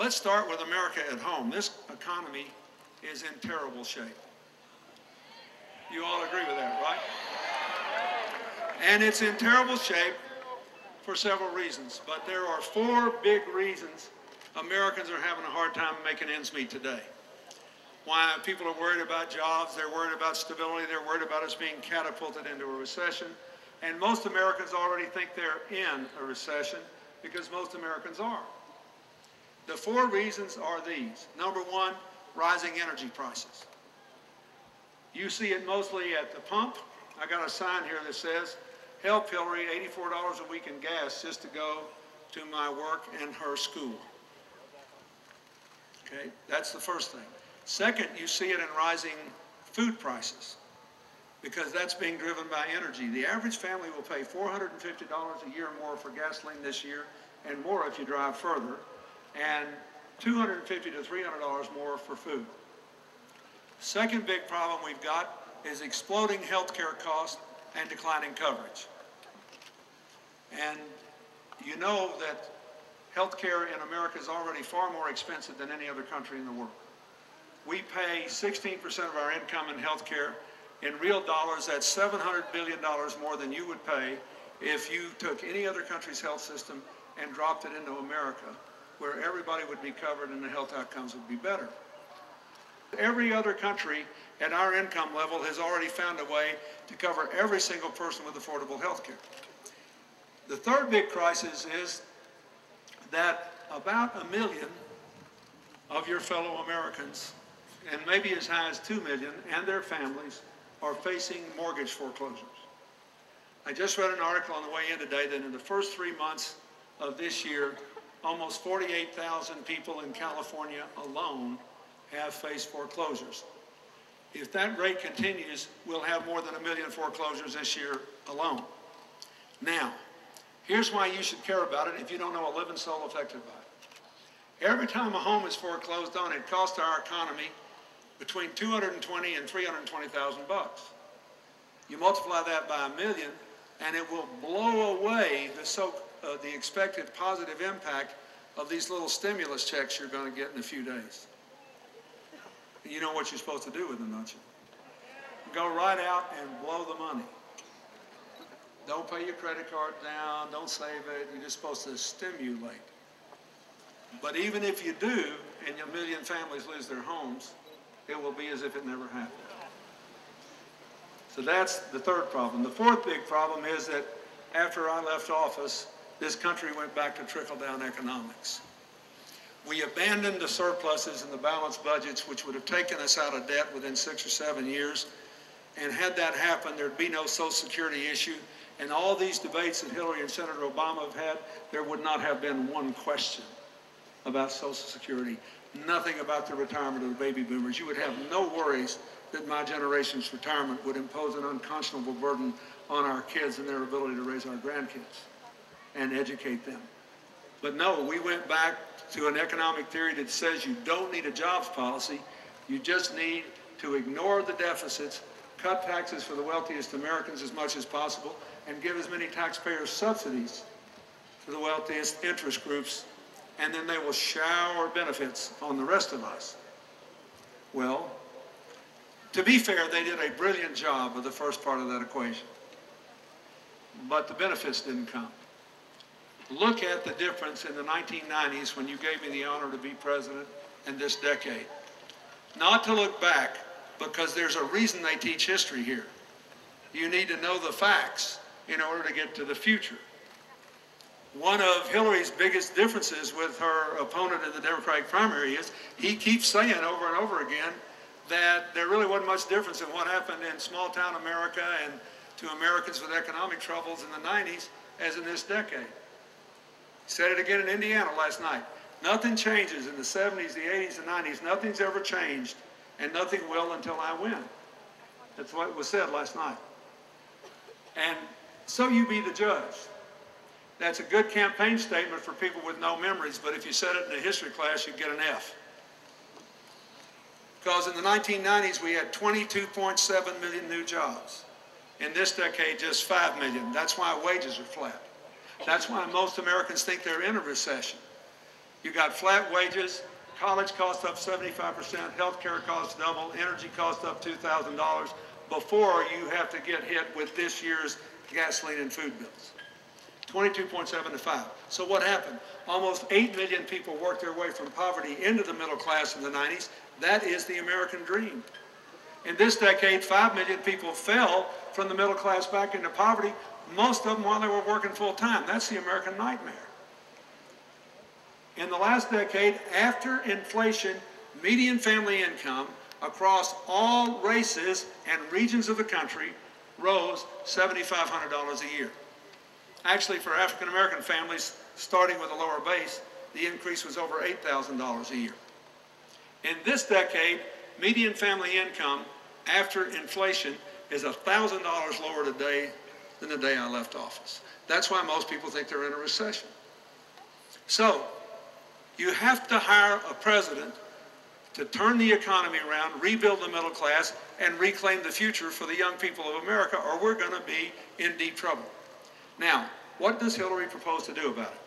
Let's start with America at home. This economy is in terrible shape. You all agree with that, right? And it's in terrible shape for several reasons, but there are 4 big reasons Americans are having a hard time making ends meet today. Why people are worried about jobs, they're worried about stability, they're worried about us being catapulted into a recession, and most Americans already think they're in a recession because most Americans are. The 4 reasons are these. Number 1, rising energy prices. You see it mostly at the pump. I got a sign here that says, "Help Hillary, $84 a week in gas just to go to my work and her school." Okay, that's the first thing. Second, you see it in rising food prices because that's being driven by energy. The average family will pay $450 a year more for gasoline this year and more if you drive further, and $250 to $300 more for food. Second big problem we've got is exploding healthcare costs and declining coverage. And you know that healthcare in America is already far more expensive than any other country in the world. We pay 16% of our income in healthcare. In real dollars, that's $700 billion more than you would pay if you took any other country's health system and dropped it into America, where everybody would be covered and the health outcomes would be better. Every other country at our income level has already found a way to cover every single person with affordable health care. The third big crisis is that about 1 million of your fellow Americans, and maybe as high as 2 million, and their families are facing mortgage foreclosures. I just read an article on the way in today that in the first 3 months of this year, almost 48,000 people in California alone have faced foreclosures. If that rate continues, we'll have more than 1 million foreclosures this year alone. Now, here's why you should care about it if you don't know a living soul affected by it. Every time a home is foreclosed on, it costs our economy between $220,000 and $320,000. You multiply that by 1 million, and it will blow away the expected positive impact of these little stimulus checks you're going to get in a few days. You know what you're supposed to do with them, don't you? Go right out and blow the money. Don't pay your credit card down, don't save it, you're just supposed to stimulate. But even if you do, and 1 million families lose their homes, it will be as if it never happened. So that's the third problem. The fourth big problem is that after I left office, this country went back to trickle-down economics. We abandoned the surpluses and the balanced budgets, which would have taken us out of debt within 6 or 7 years. And had that happened, there'd be no Social Security issue. And all these debates that Hillary and Senator Obama have had, there would not have been one question about Social Security, nothing about the retirement of the baby boomers. You would have no worries that my generation's retirement would impose an unconscionable burden on our kids and their ability to raise our grandkids and educate them. But no, we went back to an economic theory that says you don't need a jobs policy, you just need to ignore the deficits, cut taxes for the wealthiest Americans as much as possible, and give as many taxpayer subsidies to the wealthiest interest groups, and then they will shower benefits on the rest of us. Well, to be fair, they did a brilliant job of the first part of that equation, but the benefits didn't come. Look at the difference in the 1990s when you gave me the honor to be president and this decade. Not to look back, because there's a reason they teach history here. You need to know the facts in order to get to the future. One of Hillary's biggest differences with her opponent in the Democratic primary is he keeps saying over and over again that there really wasn't much difference in what happened in small-town America and to Americans with economic troubles in the 90s as in this decade. He said it again in Indiana last night. Nothing changes in the 70s, the 80s, the 90s. Nothing's ever changed, and nothing will until I win. That's what was said last night. And so you be the judge. That's a good campaign statement for people with no memories, but if you said it in a history class, you'd get an F. Because in the 1990s, we had 22.7 million new jobs. In this decade, just 5 million. That's why wages are flat. That's why most Americans think they're in a recession. You got flat wages, college costs up 75%, healthcare costs double, energy costs up $2,000 before you have to get hit with this year's gasoline and food bills. 22.7 to 5. So what happened? Almost 8 million people worked their way from poverty into the middle class in the 90s. That is the American dream. In this decade, 5 million people fell from the middle class back into poverty, most of them while they were working full time. That's the American nightmare. In the last decade, after inflation, median family income across all races and regions of the country rose $7,500 a year. Actually, for African American families, starting with a lower base, the increase was over $8,000 a year. In this decade, median family income after inflation is $1,000 lower today than the day I left office. That's why most people think they're in a recession. So, you have to hire a president to turn the economy around, rebuild the middle class, and reclaim the future for the young people of America, or we're going to be in deep trouble. Now, what does Hillary propose to do about it?